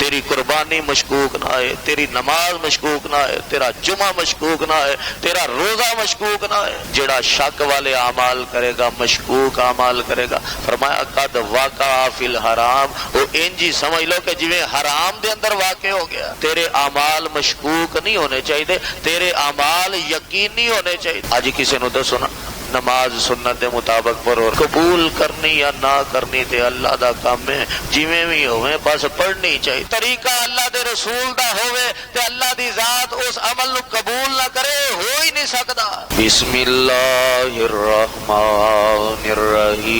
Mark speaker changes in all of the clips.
Speaker 1: تیری قربانی مشکوک نہ ہے، تیری نماز مشکوک نہ ہے، تیرا جمعہ مشکوک نہ ہے، تیرا روزہ مشکوک نہ ہے۔ جڑا شک والے اعمال کرے گا، مشکوک اعمال کرے گا، فرمایا قد واقع فی الحرام، وہ انجی سمجھ لو کہ جویں حرام دے اندر واقع ہو گیا۔ تیرے اعمال مشکوک نہیں ہونے چاہیے، تیرے اعمال یقینی ہونے چاہیے۔ اج کسی نو دسو نا نماز سنت دے مطابق پڑھو، قبول کرنی یا نہ کرنی تے اللہ دا کام ہے، جویں بھی ہوئے بس پڑھنی چاہیے۔ طریقہ اللہ دے رسول دا ہوئے تے اللہ دی ذات اس عمل نو قبول نہ کرے، ہو ہی نہیں سکدا۔ بسم اللہ الرحمن الرحیم،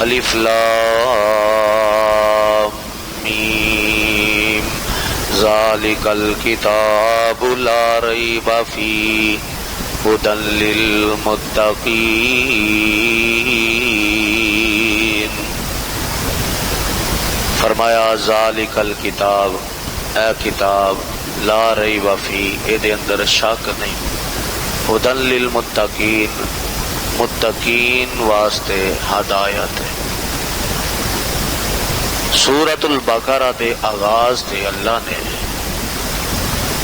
Speaker 1: الف لام میم، ذالک الکتاب لا ریب فیہ ھدی للمتقین۔ فرمایا ذالک الکتاب، اے کتاب، لا ریب فیہ، اے دے اندر شک نہیں، ھدی للمتقین، متقین واسطے ہدایت ہے۔ سورۃ البقرہ دے آغاز تے اللہ نے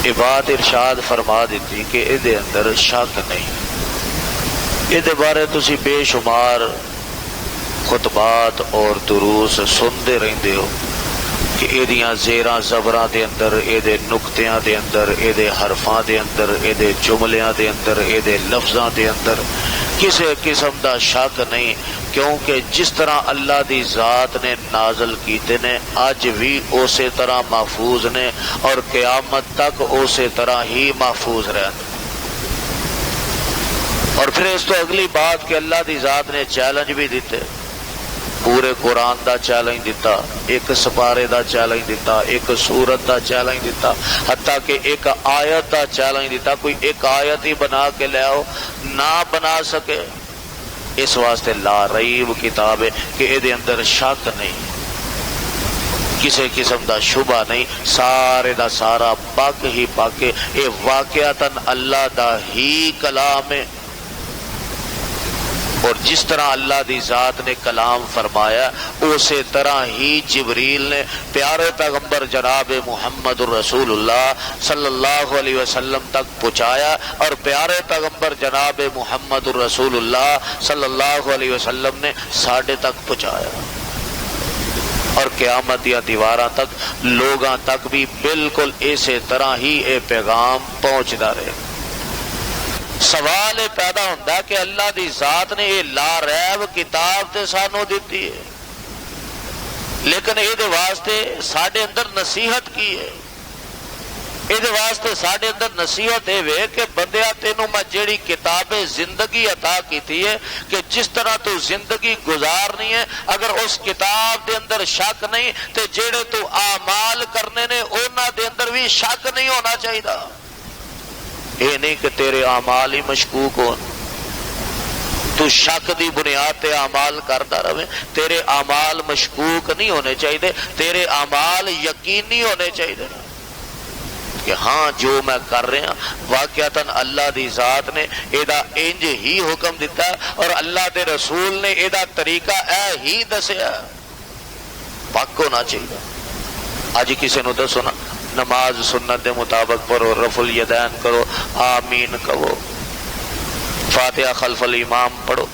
Speaker 1: یہ بات ارشاد فرما دیتی کہ اے دے اندر شک نہیں۔ اے دے بارے تسی بے شمار خطبات اور دروس سنتے رہندے ہو کہ اے دیاں زیراں زبراں دے اندر، اے دے نقطیاں دے اندر، اے دے حرفاں دے اندر، اے دے جملیاں دے اندر، اے دے لفظاں دے اندر کسی قسم دا شک نہیں، کیونکہ جس طرح اللہ دی ذات نے نازل کیتے نے اج بھی اسی طرح محفوظ نے اور قیامت تک اسی طرح ہی محفوظ رہن۔ اور پھر اس تو اگلی بات کہ اللہ دی ذات نے چیلنج بھی دیتے، پورے قرآن دا چیلنج دیتا، ایک سپارے دا چیلنج دیتا، ایک سورت دا چیلنج دیتا، حتیٰ کہ ایک آیت دا چیلنج دیتا، کوئی ایک آیت ہی بنا کے لے آؤ، نہ بنا سکے۔ اس واسطے لا ریب کتاب ہے کہ اے دے اندر شک نہیں، کسی قسم دا شبہ نہیں، سارے دا سارا پاک ہی پاک ہے، اے واقعتاً اللہ دا ہی کلام ہے۔ اور جس طرح اللہ دی ذات نے کلام فرمایا اسی طرح ہی جبریل نے پیارے پیغمبر جناب محمد الرسول اللہ صلی اللہ علیہ وسلم تک پہنچایا، اور پیارے پیغمبر جناب محمد الرسول اللہ صلی اللہ علیہ وسلم نے ساڈے تک پہنچایا، اور قیامت یا دیواراں تک لوگاں تک بھی بالکل اسی طرح ہی اے پیغام پہنچدا رہے۔ سوال پیدا ہوتا ہے کہ اللہ دی ذات نے یہ لا ریب کتاب تے سانو دیتی ہے، لیکن یہ دے واسطے ساڈے اندر نصیحت کی ہے۔ یہ دے واسطے ساڈے اندر نصیحت ہے وے کہ بندیا تینوں میں جیڑی کتاب زندگی عطا کیتی ہے کہ جس طرح تو زندگی گزارنی ہے، اگر اس کتاب دے اندر شک نہیں تے جیڑے تو اعمال کرنے نے انہاں دے اندر بھی شک نہیں ہونا چاہیے۔ اے نہیں کہ تیرے اعمال ہی مشکوک ہو، تو شک دی بنیاد تے اعمال کرتا رہے، تیرے اعمال مشکوک نہیں ہونے چاہیے، تیرے اعمال یقینی ہونے چاہیے کہ ہاں جو میں کر رہا واقعتاً اللہ دی ذات نے ایدہ انج ہی حکم دیتا ہے، اور اللہ دے رسول نے ایدہ طریقہ اے ہی دسیا، پاک ہونا چاہیے۔ آج کسی نو دسو نا نماز سنت دے مطابق پڑھو، رفع الیدین کرو، آمین کہو، فاتحہ خلف الامام پڑھو،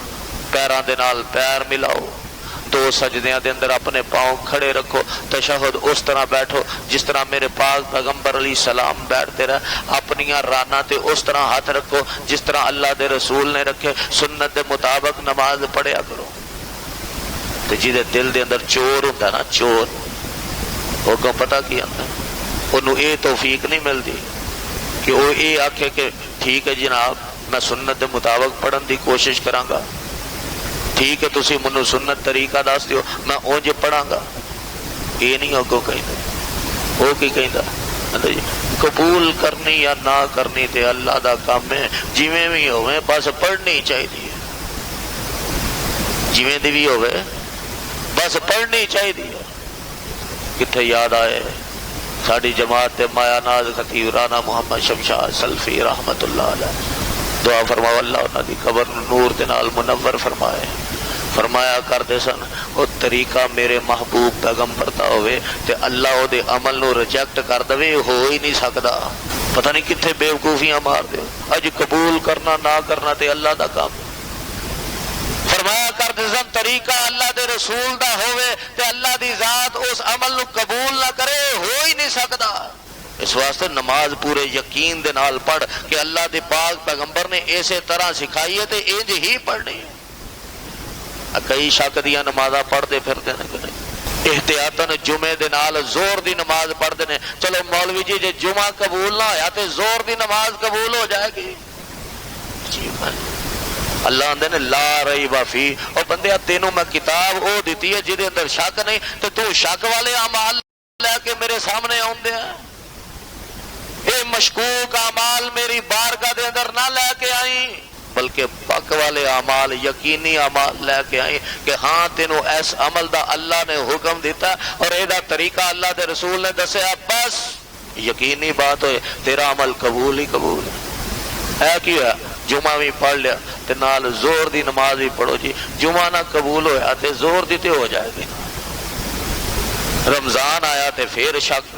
Speaker 1: پیراں دے نال پیر ملاؤ، دو سجدیاں دے اندر اپنے پاؤں کھڑے رکھو، تشہد اس طرح بیٹھو جس طرح میرے پاک پیغمبر علیہ السلام بیٹھتے رہے، اپنیاں راناں تے اس طرح ہاتھ رکھو جس طرح اللہ دے رسول نے رکھے، سنت دے مطابق نماز پڑھیا کرو۔ تے جی دے دل دے اندر چور ہوندا نا، چور، وہ کو پتہ کی آندا، انہوں اے توفیق نہیں ملتی کہ وہ اے آکھے کہ ٹھیک ہے جناب میں سنت دے مطابق پڑھن دی کوشش کراں گا، ٹھیک ہے تسی منو سنت طریقہ دس دیو میں اونج پڑھاں گا، یہ نہیں ہو کو کہندا، وہ کی کہندا قبول کرنی یا نہ کرنی تے اللہ دا کام ہے، جویں بھی ہوئے بس پڑھنی چاہیے، جویں دی بھی ہوئے بس پڑھنی چاہیے۔ کتھے یاد آئے ساڑی جماعت تے مایا ناز خطیب رانا محمد شمشاد سلفی رحمت اللہ علیہ، دعا فرماؤ اللہ انہاں دی قبر نور دے نال منور فرمائے۔ فرمایا کرتے سن وہ طریقہ میرے محبوب پیغمبر دا ہوئے تے اللہ او دے عمل نو ریجیکٹ کر دے، ہو ہی نہیں سکدا۔ پتہ نہیں کتنے بیوقوفیاں مار دے، اج قبول کرنا نہ کرنا تے اللہ دا کام۔ فرمایا کرتے سن طریقہ اللہ دے رسول دا ہوئے تے اللہ دی ذات اس عمل نو قبول نہ کرے، ہو ہی نہیں سکدا۔ اس واسطے نماز پورے یقین دے نال پڑھ کہ اللہ دے پاک پیغمبر نے اسی طرح سکھائی ہے تے انج ہی پڑھنی ہے۔ کئی شک دیاں نمازاں پڑھتے پھرتے ہیں کہ نہیں، احتیاطاً جمعے دے نال زور دی نماز پڑھتے ہیں، چلو مولوی جی جے جمعہ قبول نہ ہویا تے زور دی نماز قبول ہو جائے گی۔ اللہ آندے نے لا ریب فی، اور بندیا تینوں میں کتاب او دیتی ہے جہدے اندر شک نہیں، تو تو شک والے اعمال لے کے میرے سامنے آندے ہیں۔ اے مشکوک اعمال میری بارگاہ دے اندر نہ لے کے آئیں، بلکہ پک والے اعمال یقینی اعمال لے کے آئیں کہ ہاں تینوں اس عمل دا اللہ نے حکم دیتا اور اے دا طریقہ اللہ دے رسول نے دسیا، بس یقینی بات ہوئے تیرا عمل قبول ہی قبول ہے۔ اے کی ہے جمعہ بھی پڑھ لیا تے نال زور دی نماز بھی پڑھو جی، جمعہ نہ قبول ہویا تے زور دی تے ہو جائے گی۔ رمضان آیا تے پھر شک،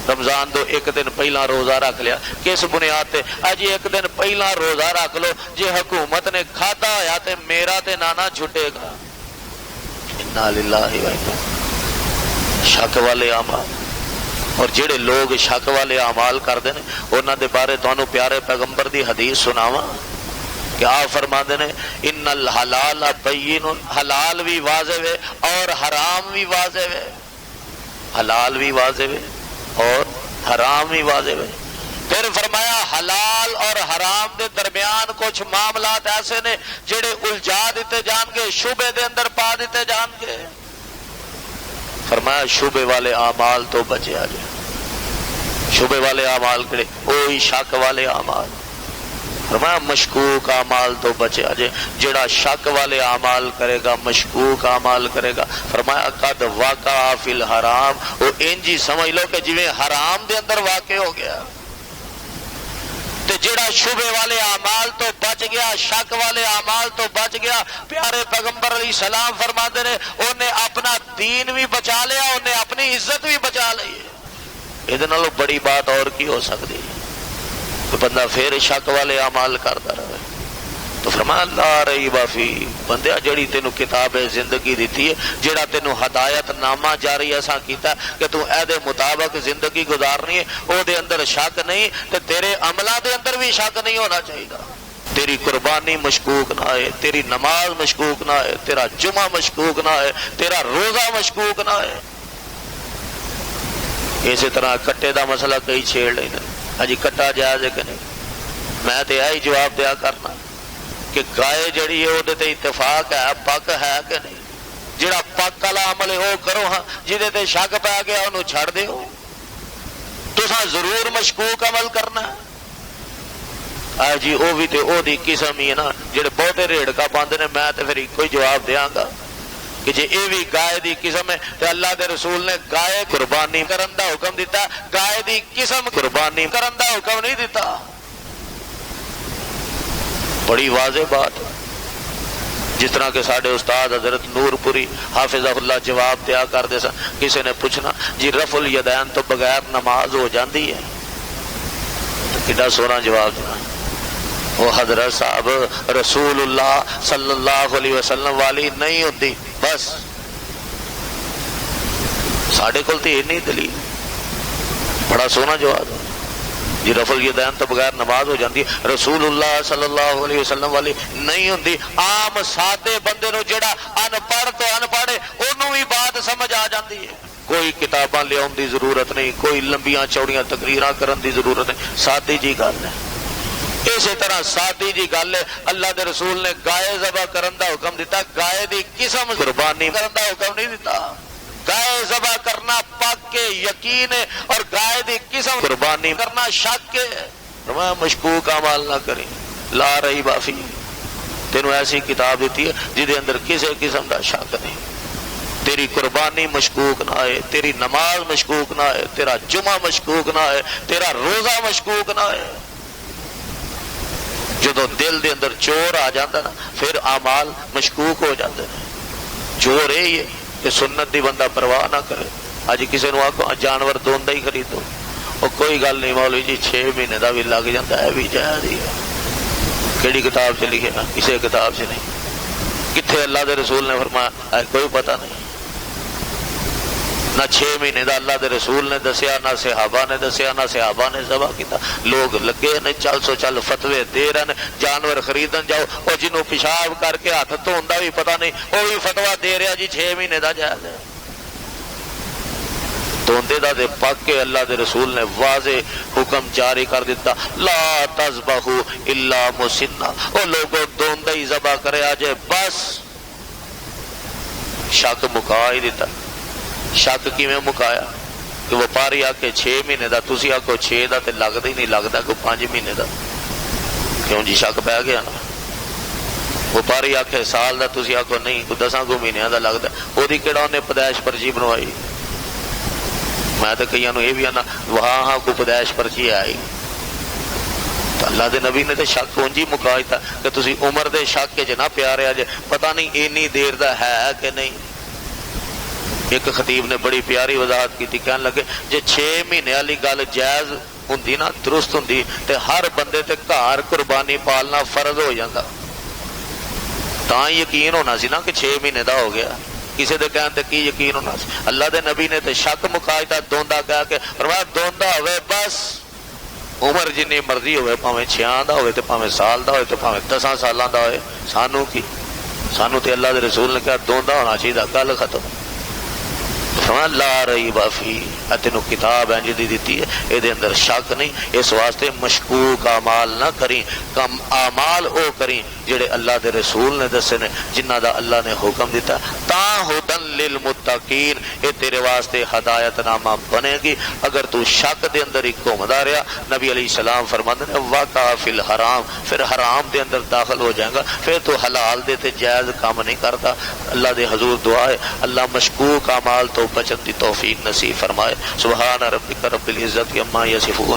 Speaker 1: رمضان دو ایک دن پہلا روزہ رکھ لیا، کس بنیاد تے اج ایک دن پہلا روزہ رکھ لو، جے حکومت نے کھادا ہویا تے میرا تے نانا چھٹے گا۔ انا للہ و انا، شک والے اعمال، اور جڑے لوگ شک والے اعمال کردے نے انہاں دے بارے تانوں پیارے پیغمبر دی حدیث سناواں کہ آپ فرماندے نے ان الحلال بین، حلال بھی واضح ہے اور حرام بھی واضح ہے، حلال بھی واضح ہے اور حرام بھی واضح ہے۔ پھر فرمایا حلال اور حرام دے درمیان کچھ معاملات ایسے نے جڑے الجھا دیتے جان گے، شبے دے اندر پا دیتے جان گے۔ فرمایا شبے والے اعمال تو بچے آ جائے، شبے والے اعمال کرے وہی شک والے اعمال۔ فرمایا مشکوک اعمال تو بچے آ جائے، جڑا شک والے اعمال کرے گا، مشکوک اعمال کرے گا، فرمایا قد واقع فی الحرام، وہ انجی سمجھ لو کہ جویں حرام دے اندر واقع ہو گیا۔ تے جڑا شبے والے اعمال تو بچ گیا، شک والے اعمال تو بچ گیا، پیارے پیغمبر علیہ السلام فرماتے نے انہیں اپنا دین بھی بچا لیا، انہیں اپنی عزت بھی بچا لی۔ یہ نالوں بڑی بات اور کی ہو سکتی ہے کہ بندہ پھر شک والے اعمال کرتا رہے۔ تو فرمایا لا ریب فی، بندیا جڑی تینوں کتاب زندگی دیتی ہے، جڑا تینوں ہدایت نامہ جاری ایسا کیتا کہ تو اے دے مطابق زندگی گزارنی ہے، او دے اندر شک نہیں، تے تیرے عملہ دے اندر بھی شک نہیں ہونا چاہیے۔ تیری قربانی مشکوک نہ ہے، تیری نماز مشکوک نہ ہے، تیرا جمعہ مشکوک نہ ہے، تیرا روزہ مشکوک نہ ہے۔ اسی طرح کٹے دا مسئلہ کئی چھیڑ لینا، اجی کٹا جائز ہے کہ نہیں؟ میں تے یہی جواب دیا کرنا کہ گائے جڑی ہے وہ اتفاق ہے پک ہے کہ نہیں؟ جڑا پک والا عمل ہے وہ کرو، ہاں جہدے تے شک پی گیا انہوں چھڑ دیو۔ تساں ضرور مشکوک عمل کرنا ہے جی، وہ بھی تے او دی قسم ہی ہے نا، جڑے بہتے ریڑکا پاندے نے۔ میں تے پھر ایک ہی جواب دیاں گا کہ جی اے بھی گائے دی قسم ہے تے اللہ دے رسول نے گائے قربانی کرن دا حکم دیتا، گائے دی قسم قربانی کرن دا حکم نہیں دیتا۔ بڑی واضح بات، جس طرح کہ ساڈے استاد حضرت نور پوری حافظہ اللہ جواب دیا کرتے سن، کسی نے پوچھنا جی رفع الیدین تو بغیر نماز ہو جاندی ہے؟ کڈا سونا جواب دینا۔ وہ حضرت صاحب رسول اللہ صلی اللہ علیہ وسلم والی نہیں ہوتی، بس ساڈے کول تے نہیں دلیل۔ بڑا سونا جواب جی رفع الیدین تو بغیر نماز ہو جاتی ہے، رسول اللہ صلی اللہ علیہ وسلم والی نہیں ہوتی۔ عام سادے بندے نو جڑا ان پڑھ تو ان پڑھے انہوں بھی بات سمجھ آ جاتی ہے۔ کوئی کتاباں لیاؤن دی ضرورت نہیں، کوئی لمبیاں چوڑیاں تقریراں کرن دی ضرورت نہیں، سادی جی گل ہے۔ اسی طرح سادی جی گل ہے، اللہ دے رسول نے گائے ذبح کرن دا حکم دیتا، گائے دی قسم قربانی کرن دا حکم نہیں دیتا۔ گائے ذبح کرنا پاک کے یقین ہے اور گائے دی قسم قربانی کرنا شک کے۔ فرمایا مشکوک اعمال نہ کریں، لا ریب فی، تینوں ایسی کتاب دیتی ہے جہدے اندر کسی قسم دا شک نہیں۔ تیری قربانی مشکوک نہ ہے، تیری نماز مشکوک نہ ہے، تیرا جمعہ مشکوک نہ ہے، تیرا روزہ مشکوک نہ ہے۔ جدو دل دے اندر چور آ جاتا نا پھر اعمال مشکوک ہو جاتے ہیں۔ زور یہی ہے کہ سنت دی بندہ پرواہ نہ کرے. اج کسی نو آکھو جانور دوندا ہی خریدو، وہ کوئی گل نہیں مولوی جی 6 مہینے دا بھی لگ جاتا ہے، بھی جائز ہی ہے. کیڑی کتاب سے لکھے نا؟ کسی کتاب سے نہیں. کتنے اللہ دے رسول نے فرمایا؟ کوئی پتہ نہیں. نہ 6 مہینے دا اللہ دے رسول نے دسیا، نہ صحابہ نے دسیا، نہ صحابہ نے ذبح کیتا. لوگ لگے نے چل سو چل فتوے دے رہے ہیں جانور خریدن جاؤ، اور جنوں پیشاب کر کے ہاتھ دھوندا بھی پتہ نہیں وہ بھی فتوا دے رہا جی 6 مہینے دا جائز ہے. دھوندے دا دے پاک کے اللہ دے رسول نے واضح حکم جاری کر دیتا، لا تذبحوا الا مسنہ. وہ لوگوں دھوندا ہی ذبح کرے آجے بس. شک مکا ہی دیتا. شک کیویں مکایا کہ وپاری آ کے 6 مہینے دا، تسی آکو 6 دا تے لگدا ہی نہیں، لگدا کوئی 5 مہینے دا. کیوں جی شک پہ گیا نا. وپاری آ کے سال دا، تسی آکو نہیں کوئی 10 مہینے دا لگدا. وہی کہڑا انہیں پیدائش پرچی بنوائی؟ میں تو کئی یہ بھی آنا وہاں ہاں کو پیدائش پرچی آئی. تو اللہ دے نبی نے تو شک اونجی مکا دیتا کہ تسی عمر دے شک کے جنا پیارے آج پتہ نہیں اینی دیر دا ہے کہ نہیں. ایک خطیب نے بڑی پیاری وضاحت کی تھی، کہنے لگے جے 6 مہینے والی گل جائز ہوندی نا، درست ہوندی، تے ہر بندے تے گھر قربانی پالنا فرض ہو جاتا. تاں یقین ہونا سی نا کہ 6 مہینے دا ہو گیا. کسی دے کہنے تے کی یقین ہونا سی؟ اللہ دے نبی نے تے شک مکایا دوندا کہہ کے فرمایا دوندا ہوئے بس. عمر جنی مرضی ہوئے، پاویں 6 دا ہوئے تے پاویں سال دا ہوئے تے پاویں 10 سالاں دا ہوئے، سانو کی؟ سانو تے اللہ دے رسول نے کہا دوندا ہونا چاہیے، گل ختم. لا ریب فیہ. تینوں کتاب ہے جی دیتی ہے، یہ اندر شک نہیں. اس واسطے مشکوک اعمال نہ کریں، کم اعمال او کریں جڑے اللہ دے رسول نے دسے نے، جنہ دا اللہ نے حکم دیتا. تا ہدن للمتقین، یہ تیرے واسطے ہدایت نامہ بنے گی. اگر تو شک دے اندر ہی گھومدا رہا، نبی علیہ السلام فرماتے ہیں وقع فی الحرام، پھر حرام دے اندر داخل ہو جائے گا، پھر تو حلال دے تے جائز کام نہیں کرتا. اللہ دے حضور دعا ہے اللہ مشکوک اعمال تو بچن دی توفیق نصیب فرمائے. سبحان ربک رب العزت عما یصفون.